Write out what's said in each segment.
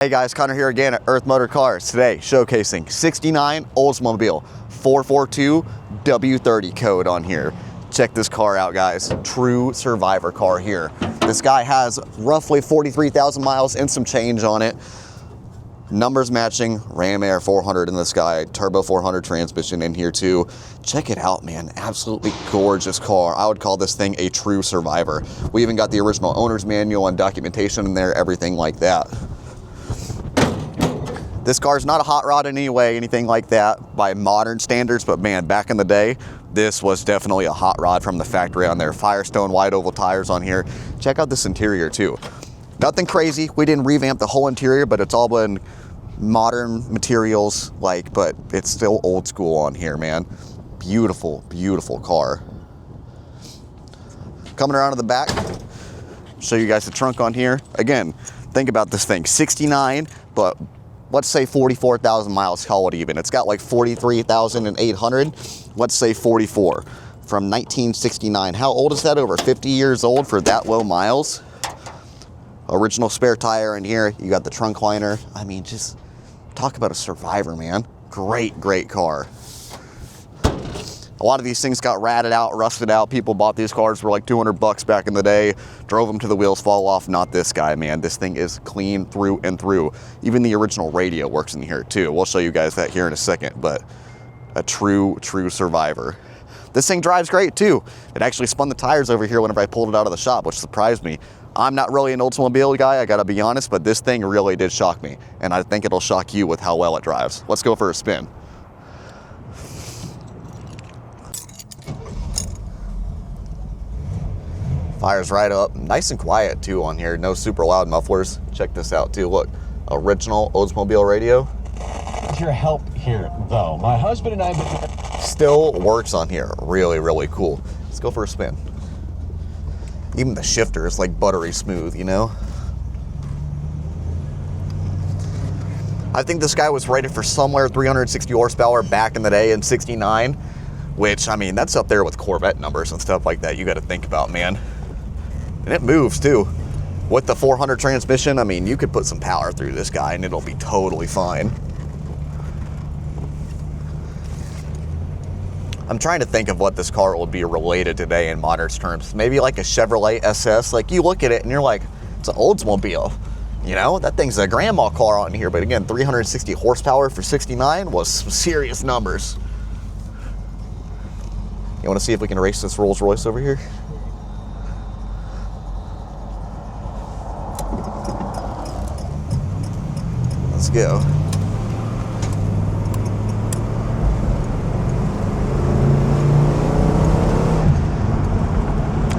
Hey guys, Connor here again at Earth Motor Cars. Today, showcasing 69 Oldsmobile 442 W-30 code on here. Check this car out, guys. True survivor car here. This guy has roughly 43,000 miles and some change on it. Numbers matching, Ram Air 400 in this guy, turbo 400 transmission in here too. Check it out, man. Absolutely gorgeous car. I would call this thing a true survivor. We even got the original owner's manual and documentation in there, everything like that. This car's not a hot rod in any way, anything like that by modern standards, but man, back in the day, this was definitely a hot rod from the factory on there. Firestone wide oval tires on here. Check out this interior too. Nothing crazy. We didn't revamp the whole interior, but it's all been modern materials, but it's still old school on here, man. Beautiful, beautiful car. Coming around to the back, show you guys the trunk on here. Again, think about this thing, 69, but let's say 44,000 miles, call it even. It's got like 43,800. Let's say 44 from 1969. How old is that? Over 50 years old for that low miles. Original spare tire in here. You got the trunk liner. I mean, just talk about a survivor, man. Great, great car. A lot of these things got ratted out, rusted out. People bought these cars for like 200 bucks back in the day, drove them to the wheels fall off. Not this guy, man. This thing is clean through and through. Even the original radio works in here too. We'll show you guys that here in a second, but a true survivor. This thing drives great too. It actually spun the tires over here whenever I pulled it out of the shop, which surprised me. I'm not really an Oldsmobile guy, I gotta be honest, but this thing really did shock me. And I think it'll shock you with how well it drives. Let's go for a spin. Fires right up, nice and quiet too on here, no super loud mufflers. Check this out too, look, original Oldsmobile radio. Your help here though. My husband and I still works on here, really cool. Let's go for a spin. Even the shifter is like buttery smooth, you know? I think this guy was rated for somewhere 360 horsepower back in the day in 69, which, I mean, that's up there with Corvette numbers and stuff like that you gotta think about, man. And it moves too. With the 400 transmission, I mean, you could put some power through this guy and it'll be totally fine. I'm trying to think of what this car would be related today in modern terms. Maybe like a Chevrolet SS. Like, you look at it and you're like, it's an Oldsmobile. You know, that thing's a grandma car on here. But again, 360 horsepower for 69 was some serious numbers. You want to see if we can race this Rolls Royce over here? Let's go.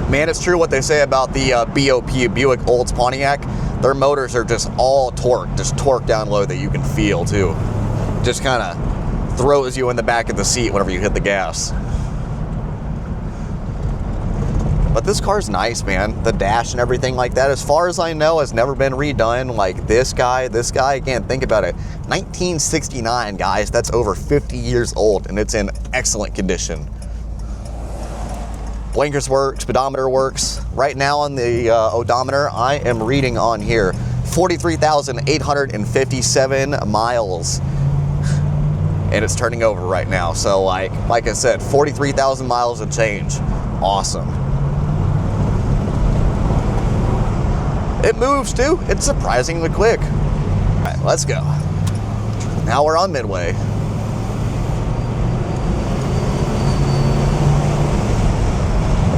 Man, it's true what they say about the BOP, Buick Olds Pontiac. Their motors are just all torque, just torque down low that you can feel too. Just kind of throws you in the back of the seat whenever you hit the gas. But this car's nice, man. The dash and everything like that, as far as I know, has never been redone. Like this guy, again, think about it. 1969, guys, that's over 50 years old and it's in excellent condition. Blinkers work, speedometer works. Right now on the odometer, I am reading on here 43,857 miles. And it's turning over right now. So like I said, 43,000 miles and change. Awesome. It moves too. It's surprisingly quick. All right, let's go. Now we're on midway.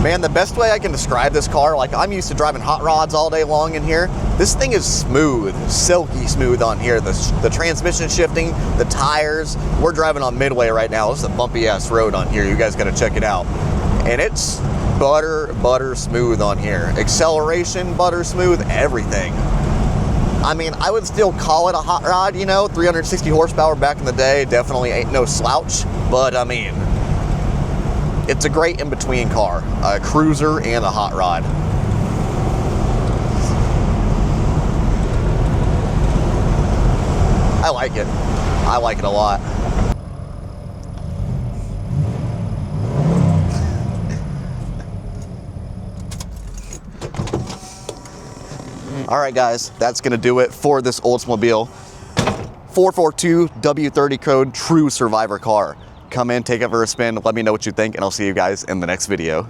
Man, the best way I can describe this car, like I'm used to driving hot rods all day long in here. This thing is smooth, silky smooth on here. The transmission shifting, the tires. We're driving on midway right now. This is a bumpy ass road on here. You guys gotta check it out. And it's butter smooth on here. Acceleration, butter smooth, everything. I mean, I would still call it a hot rod, you know, 360 horsepower back in the day. Definitely ain't no slouch, but I mean, it's a great in-between car, a cruiser and a hot rod. I like it. I like it a lot. All right, guys, that's gonna do it for this Oldsmobile 442 W-30 code true survivor car. Come in, take it for a spin, let me know what you think, and I'll see you guys in the next video.